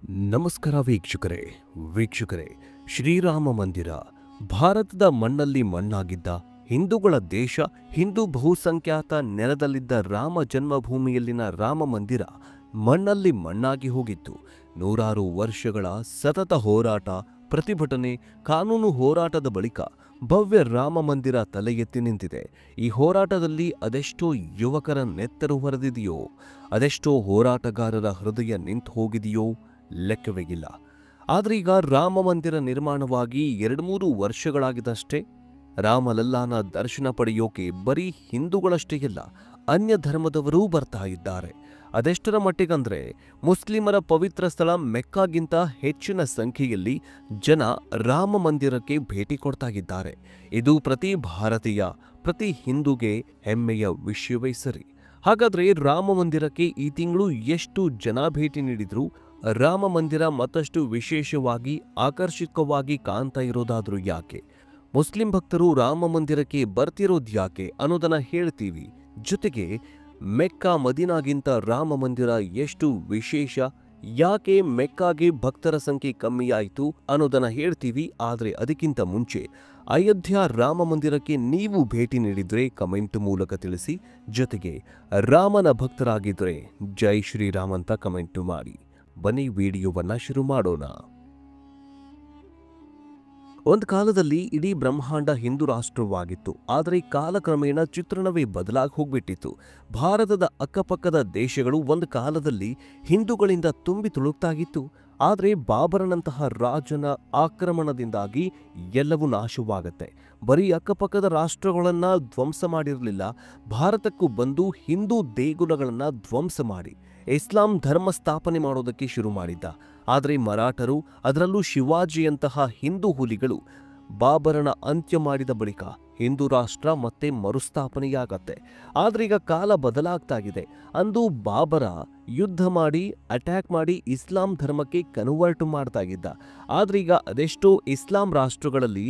ನಮಸ್ಕಾರ ವೀಕ್ಷಕರೇ ಶ್ರೀರಾಮ ಮಂದಿರ ಭಾರತದ ಮಣ್ಣಲ್ಲಿ ಮಣ್ಣಾಗಿದ್ದ ಹಿಂದೂಗಳ ದೇಶ. ಹಿಂದೂ ಬಹುಸಂಖ್ಯಾತ ನೆಲದಲ್ಲಿದ್ದ ರಾಮ ಜನ್ಮಭೂಮಿಯಲ್ಲಿನ ರಾಮ ಮಂದಿರ ಮಣ್ಣಲ್ಲಿ ಮಣ್ಣಾಗಿ ಹೋಗಿತ್ತು. ನೂರಾರು ವರ್ಷಗಳ ಸತತ ಹೋರಾಟ, ಪ್ರತಿಭಟನೆ, ಕಾನೂನು ಹೋರಾಟದ ಬಳಿಕ ಭವ್ಯ ರಾಮ ಮಂದಿರ ತಲೆ ಎತ್ತಿ ನಿಂತಿದೆ. ಈ ಹೋರಾಟದಲ್ಲಿ ಅದೆಷ್ಟೋ ಯುವಕರ ನೆತ್ತರು ಹೊರದಿದೆಯೋ, ಅದೆಷ್ಟೋ ಹೋರಾಟಗಾರರ ಹೃದಯ ನಿಂತು ಹೋಗಿದೆಯೋ ಲೆಕ್ಕವೇ ಇಲ್ಲ. ಆದರೆ ಈಗ ರಾಮ ಮಂದಿರ ನಿರ್ಮಾಣವಾಗಿ 2-3 ವರ್ಷಗಳಾಗಿದಷ್ಟೇ. ರಾಮಲಲ್ಲಾನ ದರ್ಶನ ಪಡೆಯೋಕೆ ಬರೀ ಹಿಂದೂಗಳಷ್ಟೇ ಇಲ್ಲ, ಅನ್ಯ ಧರ್ಮದವರೂ ಬರ್ತಾ ಇದ್ದಾರೆ. ಅದೆಷ್ಟರ ಮಟ್ಟಿಗಂದ್ರೆ ಮುಸ್ಲಿಮರ ಪವಿತ್ರ ಸ್ಥಳ ಮೆಕ್ಕಾಗಿಂತ ಹೆಚ್ಚಿನ ಸಂಖ್ಯೆಯಲ್ಲಿ ಜನ ರಾಮ ಮಂದಿರಕ್ಕೆ ಭೇಟಿ ಕೊಡ್ತಾ ಇದ್ದಾರೆ. ಇದು ಪ್ರತಿ ಭಾರತೀಯ, ಪ್ರತಿ ಹಿಂದೂಗೆ ಹೆಮ್ಮೆಯ ವಿಷಯವೇ ಸರಿ. ಹಾಗಾದ್ರೆ ರಾಮ ಮಂದಿರಕ್ಕೆ ಈ ತಿಂಗಳು ಎಷ್ಟು ಜನ ಭೇಟಿ ನೀಡಿದ್ರು? ರಾಮ ಮಂದಿರ ಮತ್ತಷ್ಟು ವಿಶೇಷವಾಗಿ ಆಕರ್ಷಕವಾಗಿ ಕಾಣ್ತಾ ಇರೋದಾದ್ರೂ ಯಾಕೆ? ಮುಸ್ಲಿಂ ಭಕ್ತರು ರಾಮ ಮಂದಿರಕ್ಕೆ ಬರ್ತಿರೋದು ಯಾಕೆ ಅನ್ನೋದನ್ನ ಹೇಳ್ತೀವಿ. ಜೊತೆಗೆ ಮೆಕ್ಕಾ ಮದೀನಾಗಿಂತ ರಾಮ ಮಂದಿರ ಎಷ್ಟು ವಿಶೇಷ, ಯಾಕೆ ಮೆಕ್ಕಾಗೆ ಭಕ್ತರ ಸಂಖ್ಯೆ ಕಮ್ಮಿಯಾಯಿತು ಅನ್ನೋದನ್ನ ಹೇಳ್ತೀವಿ. ಆದರೆ ಅದಕ್ಕಿಂತ ಮುಂಚೆ ಅಯೋಧ್ಯ ರಾಮ ಮಂದಿರಕ್ಕೆ ನೀವು ಭೇಟಿ ನೀಡಿದ್ರೆ ಕಮೆಂಟ್ ಮೂಲಕ ತಿಳಿಸಿ. ಜೊತೆಗೆ ರಾಮನ ಭಕ್ತರಾಗಿದ್ರೆ ಜೈ ಶ್ರೀರಾಮ್ ಅಂತ ಕಮೆಂಟ್ ಮಾಡಿ. ಬನ್ನಿ ವಿಡಿಯೋವನ್ನ ಶುರು ಮಾಡೋಣ. ಒಂದು ಕಾಲದಲ್ಲಿ ಇಡೀ ಬ್ರಹ್ಮಾಂಡ ಹಿಂದೂ ರಾಷ್ಟ್ರವಾಗಿತ್ತು. ಆದರೆ ಕಾಲಕ್ರಮೇಣ ಚಿತ್ರಣವೇ ಬದಲಾಗಿ ಹೋಗ್ಬಿಟ್ಟಿತ್ತು. ಭಾರತದ ಅಕ್ಕಪಕ್ಕದ ದೇಶಗಳು ಒಂದು ಕಾಲದಲ್ಲಿ ಹಿಂದೂಗಳಿಂದ ತುಂಬಿ ತುಳುಕ್ತಾಗಿತ್ತು. ಆದರೆ ಬಾಬರನಂತಹ ರಾಜನ ಆಕ್ರಮಣದಿಂದಾಗಿ ಎಲ್ಲವೂ ನಾಶವಾಗತ್ತೆ. ಬರೀ ಅಕ್ಕಪಕ್ಕದ ರಾಷ್ಟ್ರಗಳನ್ನ ಧ್ವಂಸ ಮಾಡಿರಲಿಲ್ಲ, ಭಾರತಕ್ಕೂ ಬಂದು ಹಿಂದೂ ದೇಗುಲಗಳನ್ನ ಧ್ವಂಸ ಮಾಡಿ ಇಸ್ಲಾಂ ಧರ್ಮ ಸ್ಥಾಪನೆ ಮಾಡೋದಕ್ಕೆ ಶುರು ಮಾಡಿದ್ದ. ಆದರೆ ಮರಾಠರು, ಅದರಲ್ಲೂ ಶಿವಾಜಿಯಂತಹ ಹಿಂದೂ ಹುಲಿಗಳು ಬಾಬರನ ಅಂತ್ಯ ಮಾಡಿದ ಬಳಿಕ ಹಿಂದೂ ರಾಷ್ಟ್ರ ಮತ್ತೆ ಮರುಸ್ಥಾಪನೆಯಾಗತ್ತೆ. ಆದ್ರೆ ಈಗ ಕಾಲ ಬದಲಾಗ್ತಾ ಇದೆ. ಅಂದು ಬಾಬರ ಯುದ್ಧ ಮಾಡಿ ಅಟ್ಯಾಕ್ ಮಾಡಿ ಇಸ್ಲಾಂ ಧರ್ಮಕ್ಕೆ ಕನ್ವರ್ಟ್ ಮಾಡ್ತಾ ಇದ್ದ. ಆದ್ರೆ ಈಗ ಅದೆಷ್ಟೋ ಇಸ್ಲಾಂ ರಾಷ್ಟ್ರಗಳಲ್ಲಿ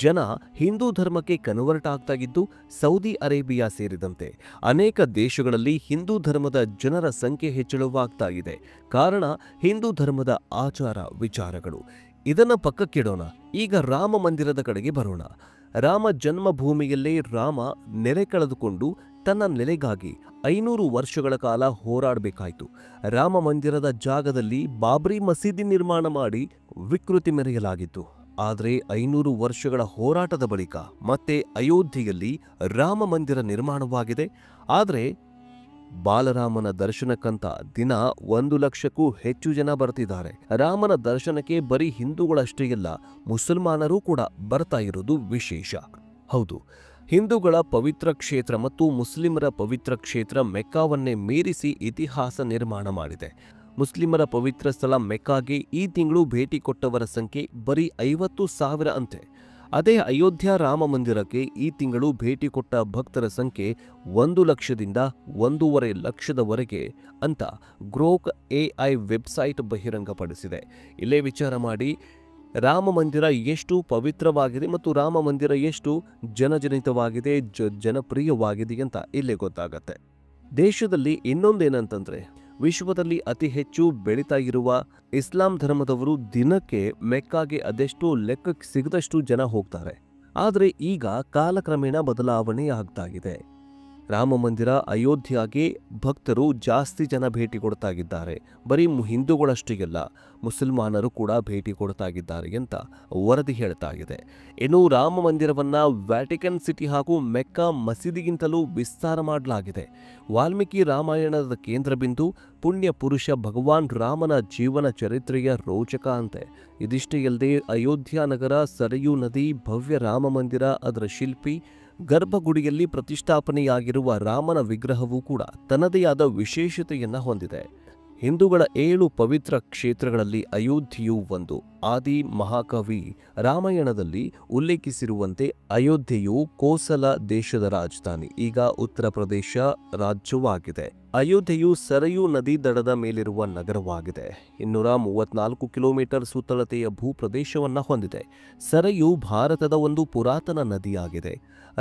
ಜನ ಹಿಂದೂ ಧರ್ಮಕ್ಕೆ ಕನ್ವರ್ಟ್ ಆಗ್ತಾ ಇದ್ದು, ಸೌದಿ ಅರೇಬಿಯಾ ಸೇರಿದಂತೆ ಅನೇಕ ದೇಶಗಳಲ್ಲಿ ಹಿಂದೂ ಧರ್ಮದ ಜನರ ಸಂಖ್ಯೆ ಹೆಚ್ಚಳವಾಗ್ತಾ ಇದೆ. ಕಾರಣ ಹಿಂದೂ ಧರ್ಮದ ಆಚಾರ ವಿಚಾರಗಳು. ಇದನ್ನ ಪಕ್ಕಕ್ಕಿಡೋಣ. ಈಗ ರಾಮ ಮಂದಿರದ ಕಡೆಗೆ ಬರೋಣ. ರಾಮ ಜನ್ಮಭೂಮಿಯಲ್ಲೇ ರಾಮ ನೆಲೆ ಕಳೆದುಕೊಂಡು ತನ್ನ ನೆಲೆಗಾಗಿ 500 ವರ್ಷಗಳ ಕಾಲ ಹೋರಾಡಬೇಕಾಯಿತು. ರಾಮ ಮಂದಿರದ ಜಾಗದಲ್ಲಿ ಬಾಬ್ರಿ ಮಸೀದಿ ನಿರ್ಮಾಣ ಮಾಡಿ ವಿಕೃತಿ ಮೆರೆಯಲಾಗಿತ್ತು. ಆದರೆ 500 ವರ್ಷಗಳ ಹೋರಾಟದ ಬಳಿಕ ಮತ್ತೆ ಅಯೋಧ್ಯೆಯಲ್ಲಿ ರಾಮ ಮಂದಿರ ನಿರ್ಮಾಣವಾಗಿದೆ. ಆದರೆ ಬಾಲರಾಮನ ದರ್ಶನಕ್ಕಂತ ದಿನ 1 ಲಕ್ಷಕ್ಕೂ ಹೆಚ್ಚು ಜನ ಬರ್ತಿದ್ದಾರೆ. ರಾಮನ ದರ್ಶನಕ್ಕೆ ಬರೀ ಹಿಂದೂಗಳಷ್ಟೇ ಇಲ್ಲ, ಮುಸಲ್ಮಾನರು ಕೂಡ ಬರ್ತಾ ಇರೋದು ವಿಶೇಷ. ಹೌದು, ಹಿಂದೂಗಳ ಪವಿತ್ರ ಕ್ಷೇತ್ರ ಮತ್ತು ಮುಸ್ಲಿಮರ ಪವಿತ್ರ ಕ್ಷೇತ್ರ ಮೆಕ್ಕಾವನ್ನೇ ಮೀರಿಸಿ ಇತಿಹಾಸ ನಿರ್ಮಾಣ ಮಾಡಿದೆ. ಮುಸ್ಲಿಮರ ಪವಿತ್ರ ಸ್ಥಳ ಮೆಕ್ಕಾಗೆ ಈ ತಿಂಗಳು ಭೇಟಿ ಕೊಟ್ಟವರ ಸಂಖ್ಯೆ ಬರೀ 50,000 ಅಂತೆ. ಅದೇ ಅಯೋಧ್ಯ ರಾಮ ಮಂದಿರಕ್ಕೆ ಈ ತಿಂಗಳು ಭೇಟಿ ಕೊಟ್ಟ ಭಕ್ತರ ಸಂಖ್ಯೆ 1 ಲಕ್ಷದಿಂದ 1.5 ಲಕ್ಷದವರೆಗೆ ಅಂತ ಗ್ರೋಕ್ AI ವೆಬ್ಸೈಟ್ ಬಹಿರಂಗಪಡಿಸಿದೆ. ಇಲ್ಲೇ ವಿಚಾರ ಮಾಡಿ, ರಾಮ ಮಂದಿರ ಎಷ್ಟು ಪವಿತ್ರವಾಗಿದೆ ಮತ್ತು ರಾಮ ಮಂದಿರ ಎಷ್ಟು ಜನಜನಿತವಾಗಿದೆ, ಜನಪ್ರಿಯವಾಗಿದೆ ಅಂತ ಇಲ್ಲೇ ಗೊತ್ತಾಗತ್ತೆ. ದೇಶದಲ್ಲಿ ಇನ್ನೊಂದೇನಂತಂದ್ರೆ, ವಿಶ್ವದಲ್ಲಿ ಅತಿ ಹೆಚ್ಚು ಬೆಳೀತಾ ಇರುವ ಇಸ್ಲಾಂ ಧರ್ಮದವರು ದಿನಕ್ಕೆ ಮೆಕ್ಕಾಗೆ ಅದೆಷ್ಟೋ ಲೆಕ್ಕಕ್ಕೆ ಸಿಗದಷ್ಟು ಜನ ಹೋಗ್ತಾರೆ. ಆದರೆ ಈಗ ಕಾಲಕ್ರಮೇಣ ಬದಲಾವಣೆ ಆಗ್ತಾ ಇದೆ. ರಾಮ ಮಂದಿರ ಅಯೋಧ್ಯೆಗೆ ಭಕ್ತರು ಜಾಸ್ತಿ ಜನ ಭೇಟಿ ಕೊಡ್ತಾ ಇದ್ದಾರೆ. ಬರೀ ಹಿಂದೂಗಳಷ್ಟೇ ಇಲ್ಲ, ಮುಸಲ್ಮಾನರು ಕೂಡ ಭೇಟಿ ಕೊಡ್ತಾ ಇದ್ದಾರೆ ಅಂತ ವರದಿ ಹೇಳ್ತಾ ಇದೆ. ಇನ್ನು ರಾಮ ಮಂದಿರವನ್ನ ವ್ಯಾಟಿಕನ್ ಸಿಟಿ ಹಾಗೂ ಮೆಕ್ಕಾ ಮಸೀದಿಗಿಂತಲೂ ವಿಸ್ತಾರ ಮಾಡಲಾಗಿದೆ. ವಾಲ್ಮೀಕಿ ರಾಮಾಯಣದ ಕೇಂದ್ರ ಬಿಂದು ಪುಣ್ಯ ಪುರುಷ ಭಗವಾನ್ ರಾಮನ ಜೀವನ ಚರಿತ್ರೆಯ ರೋಚಕ ಅಂತೆ. ಇದಿಷ್ಟೇ ಅಲ್ಲದೆ ಅಯೋಧ್ಯ ನಗರ, ಸರಯೂ ನದಿ, ಭವ್ಯ ರಾಮ ಮಂದಿರ, ಅದರ ಶಿಲ್ಪಿ, ಗರ್ಭಗುಡಿಯಲ್ಲಿ ಪ್ರತಿಷ್ಠಾಪನೆಯಾಗಿರುವ ರಾಮನ ವಿಗ್ರಹವೂ ಕೂಡ ತನ್ನದೇ ಆದ ವಿಶೇಷತೆಯನ್ನ ಹೊಂದಿದೆ. ಹಿಂದೂಗಳ 7 ಪವಿತ್ರ ಕ್ಷೇತ್ರಗಳಲ್ಲಿ ಅಯೋಧ್ಯೆಯೂ ಒಂದು. ಆದಿ ಮಹಾಕವಿ ರಾಮಾಯಣದಲ್ಲಿ ಉಲ್ಲೇಖಿಸಿರುವಂತೆ ಅಯೋಧ್ಯೆಯು ಕೋಸಲ ದೇಶದ ರಾಜಧಾನಿ, ಈಗ ಉತ್ತರ ಪ್ರದೇಶ ರಾಜ್ಯವಾಗಿದೆ. ಅಯೋಧ್ಯೆಯು ಸರಯೂ ನದಿ ದಡದ ಮೇಲಿರುವ ನಗರವಾಗಿದೆ. 234 ಕಿಲೋಮೀಟರ್ ಸುತ್ತಳತೆಯ ಭೂಪ್ರದೇಶವನ್ನ ಹೊಂದಿದೆ. ಸರಯೂ ಭಾರತದ ಒಂದು ಪುರಾತನ ನದಿಯಾಗಿದೆ.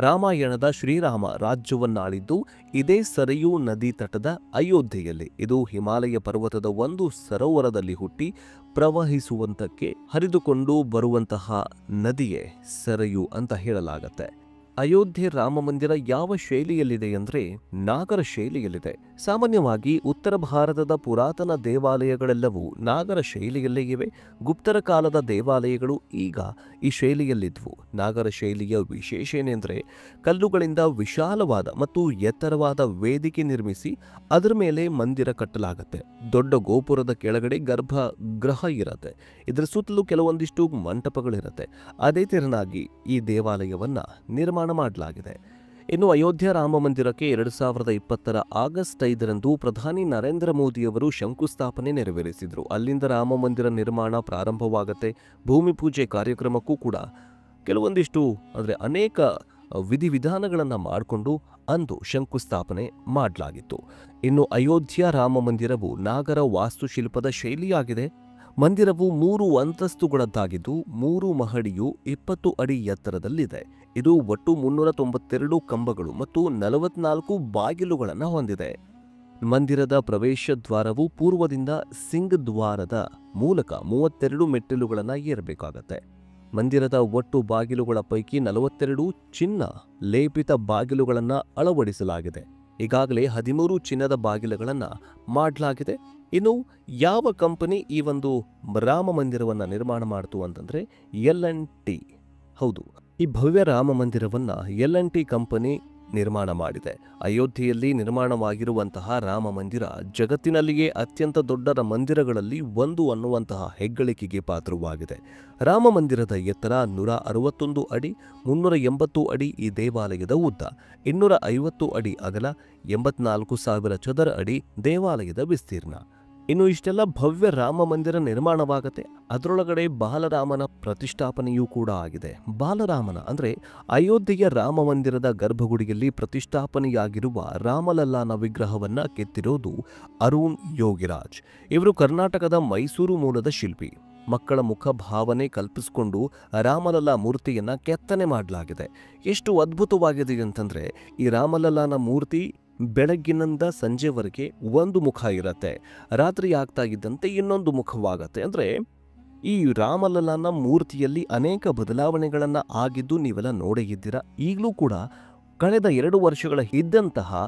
ರಾಮಾಯಣದ ಶ್ರೀರಾಮ ರಾಜ್ಯವನ್ನಾಳಿದ್ದು ಇದೇ ಸರಯೂ ನದಿ ತಟದ ಅಯೋಧ್ಯೆಯಲ್ಲಿ. ಇದು ಹಿಮಾಲಯ ಪರ್ವತದ ಒಂದು ಸರೋವರದಲ್ಲಿ ಹುಟ್ಟಿ ಪ್ರವಹಿಸುವಂತಕ್ಕೆ ಹರಿದುಕೊಂಡು ಬರುವಂತಹ ನದಿಯೇ ಸರಯೂ ಅಂತ ಹೇಳಲಾಗತ್ತೆ. ಅಯೋಧ್ಯೆ ರಾಮ ಮಂದಿರ ಯಾವ ಶೈಲಿಯಲ್ಲಿದೆ ಅಂದರೆ ನಾಗರ ಶೈಲಿಯಲ್ಲಿದೆ. ಸಾಮಾನ್ಯವಾಗಿ ಉತ್ತರ ಭಾರತದ ಪುರಾತನ ದೇವಾಲಯಗಳೆಲ್ಲವೂ ನಾಗರ ಶೈಲಿಯಲ್ಲೇ ಇವೆ. ಗುಪ್ತರ ಕಾಲದ ದೇವಾಲಯಗಳು ಈಗ ಈ ಶೈಲಿಯಲ್ಲಿದ್ವು. ನಾಗರ ಶೈಲಿಯ ವಿಶೇಷ ಏನೆಂದರೆ ಕಲ್ಲುಗಳಿಂದ ವಿಶಾಲವಾದ ಮತ್ತು ಎತ್ತರವಾದ ವೇದಿಕೆ ನಿರ್ಮಿಸಿ ಅದರ ಮೇಲೆ ಮಂದಿರ ಕಟ್ಟಲಾಗತ್ತೆ. ದೊಡ್ಡ ಗೋಪುರದ ಕೆಳಗಡೆ ಗರ್ಭಗೃಹ ಇರತ್ತೆ. ಇದರ ಸುತ್ತಲೂ ಕೆಲವೊಂದಿಷ್ಟು ಮಂಟಪಗಳಿರುತ್ತೆ. ಅದೇ ತೆರನಾಗಿ ಈ ದೇವಾಲಯವನ್ನ ನಿರ್ಮಾಣ ಮಾಡಲಾಗಿದೆ. ಇನ್ನು ಅಯೋಧ್ಯ ರಾಮ ಮಂದಿರಕ್ಕೆ 2020 ಆಗಸ್ಟ್ 5ರಂದು ಪ್ರಧಾನಿ ನರೇಂದ್ರ ಮೋದಿಯವರು ಶಂಕುಸ್ಥಾಪನೆ ನೆರವೇರಿಸಿದರು. ಅಲ್ಲಿಂದ ರಾಮ ಮಂದಿರ ನಿರ್ಮಾಣ ಪ್ರಾರಂಭವಾಗುತ್ತೆ. ಭೂಮಿ ಪೂಜೆ ಕಾರ್ಯಕ್ರಮಕ್ಕೂ ಕೂಡ ಕೆಲವೊಂದಿಷ್ಟು ಅನೇಕ ವಿಧಿವಿಧಾನಗಳನ್ನು ಮಾಡಿಕೊಂಡು ಅಂದು ಶಂಕುಸ್ಥಾಪನೆ ಮಾಡಲಾಗಿತ್ತು. ಇನ್ನು ಅಯೋಧ್ಯ ರಾಮ ಮಂದಿರವು ನಾಗರ ವಾಸ್ತುಶಿಲ್ಪದ ಶೈಲಿಯಾಗಿದೆ. ಮಂದಿರವು 3 ಅಂತಸ್ತುಗಳದ್ದಾಗಿದ್ದು 3 ಮಹಡಿಯು 20 ಅಡಿ ಎತ್ತರದಲ್ಲಿದೆ. ಇದು ಒಟ್ಟು 392 ಕಂಬಗಳು ಮತ್ತು 44 ಬಾಗಿಲುಗಳನ್ನು ಹೊಂದಿದೆ. ಮಂದಿರದ ಪ್ರವೇಶ ದ್ವಾರವು ಪೂರ್ವದಿಂದ ಸಿಂಗ್ ದ್ವಾರದ ಮೂಲಕ 32 ಮೆಟ್ಟಿಲುಗಳನ್ನು ಏರಬೇಕಾಗತ್ತೆ. ಮಂದಿರದ ಒಟ್ಟು ಬಾಗಿಲುಗಳ ಪೈಕಿ 42 ಚಿನ್ನ ಲೇಪಿತ ಬಾಗಿಲುಗಳನ್ನು ಅಳವಡಿಸಲಾಗಿದೆ. ಈಗಾಗಲೇ 13 ಚಿನ್ನದ ಬಾಗಿಲುಗಳನ್ನು ಮಾಡಲಾಗಿದೆ. ಇನ್ನು ಯಾವ ಕಂಪನಿ ಈ ಒಂದು ರಾಮ ಮಂದಿರವನ್ನು ನಿರ್ಮಾಣ ಮಾಡ್ತು ಅಂತಂದರೆ L&T. ಹೌದು, ಈ ಭವ್ಯ ರಾಮ ಮಂದಿರವನ್ನು L&T ಕಂಪನಿ ನಿರ್ಮಾಣ ಮಾಡಿದೆ. ಅಯೋಧ್ಯೆಯಲ್ಲಿ ನಿರ್ಮಾಣವಾಗಿರುವಂತಹ ರಾಮ ಮಂದಿರ ಜಗತ್ತಿನಲ್ಲಿಯೇ ಅತ್ಯಂತ ದೊಡ್ಡ ಮಂದಿರಗಳಲ್ಲಿ ಒಂದು ಅನ್ನುವಂತಹ ಹೆಗ್ಗಳಿಕೆಗೆ ಪಾತ್ರವಾಗಿದೆ. ರಾಮ ಮಂದಿರದ ಎತ್ತರ 161 ಅಡಿ, 380 ಅಡಿ ಈ ದೇವಾಲಯದ ಉದ್ದ, 250 ಅಡಿ ಅಗಲ, 84,000 ಚದರ ಅಡಿ ದೇವಾಲಯದ ವಿಸ್ತೀರ್ಣ. ಇನ್ನು ಇಷ್ಟೆಲ್ಲ ಭವ್ಯ ರಾಮ ಮಂದಿರ ನಿರ್ಮಾಣವಾಗತ್ತೆ. ಅದರೊಳಗಡೆ ಬಾಲರಾಮನ ಪ್ರತಿಷ್ಠಾಪನೆಯೂ ಕೂಡ ಆಗಿದೆ. ಬಾಲರಾಮನ ಅಂದರೆ ಅಯೋಧ್ಯೆಯ ರಾಮ ಮಂದಿರದ ಗರ್ಭಗುಡಿಯಲ್ಲಿ ಪ್ರತಿಷ್ಠಾಪನೆಯಾಗಿರುವ ರಾಮಲಲ್ಲಾನ ವಿಗ್ರಹವನ್ನ ಕೆತ್ತಿರೋದು ಅರುಣ್ ಯೋಗಿರಾಜ್. ಇವರು ಕರ್ನಾಟಕದ ಮೈಸೂರು ಮೂಲದ ಶಿಲ್ಪಿ. ಮಕ್ಕಳ ಮುಖ ಭಾವನೆ ಕಲ್ಪಿಸಿಕೊಂಡು ರಾಮಲಲ್ಲಾ ಮೂರ್ತಿಯನ್ನ ಕೆತ್ತನೆ ಮಾಡಲಾಗಿದೆ. ಎಷ್ಟು ಅದ್ಭುತವಾಗಿದೆ ಅಂತಂದ್ರೆ ಈ ರಾಮಲಲ್ಲಾನ ಮೂರ್ತಿ ಬೆಳಗ್ಗಿನಿಂದ ಸಂಜೆವರೆಗೆ ಒಂದು ಮುಖ ಇರತ್ತೆ, ರಾತ್ರಿ ಆಗ್ತಾ ಇದ್ದಂತೆ ಇನ್ನೊಂದು ಮುಖವಾಗತ್ತೆ. ಅಂದರೆ ಈ ರಾಮಲಲ್ಲಾನ ಮೂರ್ತಿಯಲ್ಲಿ ಅನೇಕ ಬದಲಾವಣೆಗಳನ್ನು ಆಗಿದ್ದು ನೀವೆಲ್ಲ ನೋಡೇ ಇದ್ದೀರಾ. ಈಗಲೂ ಕೂಡ ಕಳೆದ 2 ವರ್ಷಗಳ ಇದ್ದಂತಹ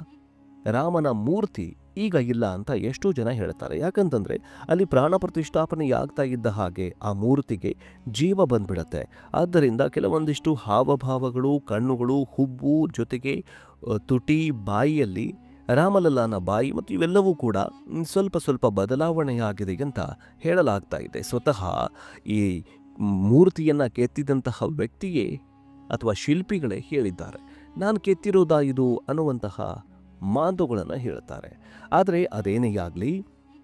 ರಾಮನ ಮೂರ್ತಿ ಈಗ ಇಲ್ಲ ಅಂತ ಎಷ್ಟೋ ಜನ ಹೇಳ್ತಾರೆ. ಯಾಕಂತಂದರೆ ಅಲ್ಲಿ ಪ್ರಾಣ ಪ್ರತಿಷ್ಠಾಪನೆಯಾಗ್ತಾ ಇದ್ದ ಹಾಗೆ ಆ ಮೂರ್ತಿಗೆ ಜೀವ ಬಂದ್ಬಿಡತ್ತೆ. ಆದ್ದರಿಂದ ಕೆಲವೊಂದಿಷ್ಟು ಹಾವಭಾವಗಳು, ಕಣ್ಣುಗಳು, ಹುಬ್ಬು, ಜೊತೆಗೆ ತುಟಿ, ಬಾಯಿಯಲ್ಲಿ ರಾಮಲಲ್ಲಾನ ಬಾಯಿ ಮತ್ತು ಇವೆಲ್ಲವೂ ಕೂಡ ಸ್ವಲ್ಪ ಬದಲಾವಣೆಯಾಗಿದೆ ಅಂತ ಹೇಳಲಾಗ್ತಾ ಇದೆ. ಸ್ವತಃ ಈ ಮೂರ್ತಿಯನ್ನು ಕೆತ್ತಿದಂತಹ ವ್ಯಕ್ತಿಯೇ ಅಥವಾ ಶಿಲ್ಪಿಗಳೇ ಹೇಳಿದ್ದಾರೆ, ನಾನು ಕೆತ್ತಿರೋದಾ ಇದು ಅನ್ನುವಂತಹ ಮಾತುಗಳನ್ನು ಹೇಳ್ತಾರೆ. ಆದರೆ ಅದೇನೇ ಆಗಲಿ,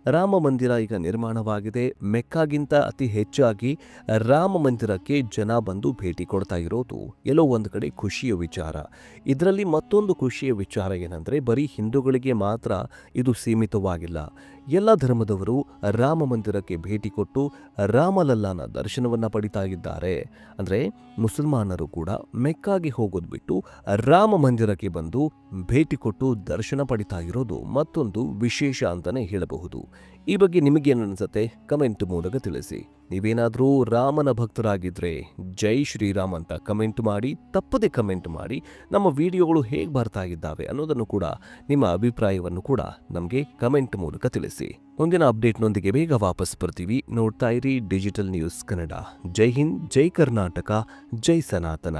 ರಾಮ ಮಂದಿರ ಈಗ ನಿರ್ಮಾಣವಾಗಿದೆ. ಮೆಕ್ಕಾಗಿಂತ ಅತಿ ಹೆಚ್ಚಾಗಿ ರಾಮ ಮಂದಿರಕ್ಕೆ ಜನ ಬಂದು ಭೇಟಿ ಕೊಡ್ತಾ ಇರೋದು ಎಲ್ಲೋ ಒಂದು ಕಡೆ ಖುಷಿಯ ವಿಚಾರ. ಇದರಲ್ಲಿ ಮತ್ತೊಂದು ಖುಷಿಯ ವಿಚಾರ ಏನಂದರೆ ಬರೀ ಹಿಂದೂಗಳಿಗೆ ಮಾತ್ರ ಇದು ಸೀಮಿತವಾಗಿಲ್ಲ. ಎಲ್ಲ ಧರ್ಮದವರು ರಾಮ ಮಂದಿರಕ್ಕೆ ಭೇಟಿ ಕೊಟ್ಟು ರಾಮಲಲ್ಲಾನ ದರ್ಶನವನ್ನು ಪಡಿತಾ ಇದ್ದಾರೆ. ಅಂದರೆ ಮುಸಲ್ಮಾನರು ಕೂಡ ಮೆಕ್ಕಾಗೆ ಹೋಗೋದು ಬಿಟ್ಟು ರಾಮ ಮಂದಿರಕ್ಕೆ ಬಂದು ಭೇಟಿ ಕೊಟ್ಟು ದರ್ಶನ ಪಡಿತಾ ಇರೋದು ಮತ್ತೊಂದು ವಿಶೇಷ ಅಂತಲೇ ಹೇಳಬಹುದು. ಈ ಬಗ್ಗೆ ನಿಮಗೇನು ಅನಿಸುತ್ತೆ ಕಮೆಂಟ್ ಮೂಲಕ ತಿಳಿಸಿ. ನೀವೇನಾದರೂ ರಾಮನ ಭಕ್ತರಾಗಿದ್ದರೆ ಜೈ ಶ್ರೀರಾಮ್ ಅಂತ ಕಮೆಂಟ್ ಮಾಡಿ, ತಪ್ಪದೆ ಕಮೆಂಟ್ ಮಾಡಿ. ನಮ್ಮ ವಿಡಿಯೋಗಳು ಹೇಗೆ ಬರ್ತಾ ಇದ್ದಾವೆ ಅನ್ನೋದನ್ನು ಕೂಡ, ನಿಮ್ಮ ಅಭಿಪ್ರಾಯವನ್ನು ಕೂಡ ನಮಗೆ ಕಮೆಂಟ್ ಮೂಲಕ ತಿಳಿಸಿ. ಮುಂದಿನ ಅಪ್ಡೇಟ್ನೊಂದಿಗೆ ಬೇಗ ವಾಪಸ್ ಬರ್ತೀವಿ. ನೋಡ್ತಾ ಇರಿ ಡಿಜಿಟಲ್ ನ್ಯೂಸ್ ಕನ್ನಡ. ಜೈ ಹಿಂದ್, ಜೈ ಕರ್ನಾಟಕ, ಜೈ ಸನಾತನ.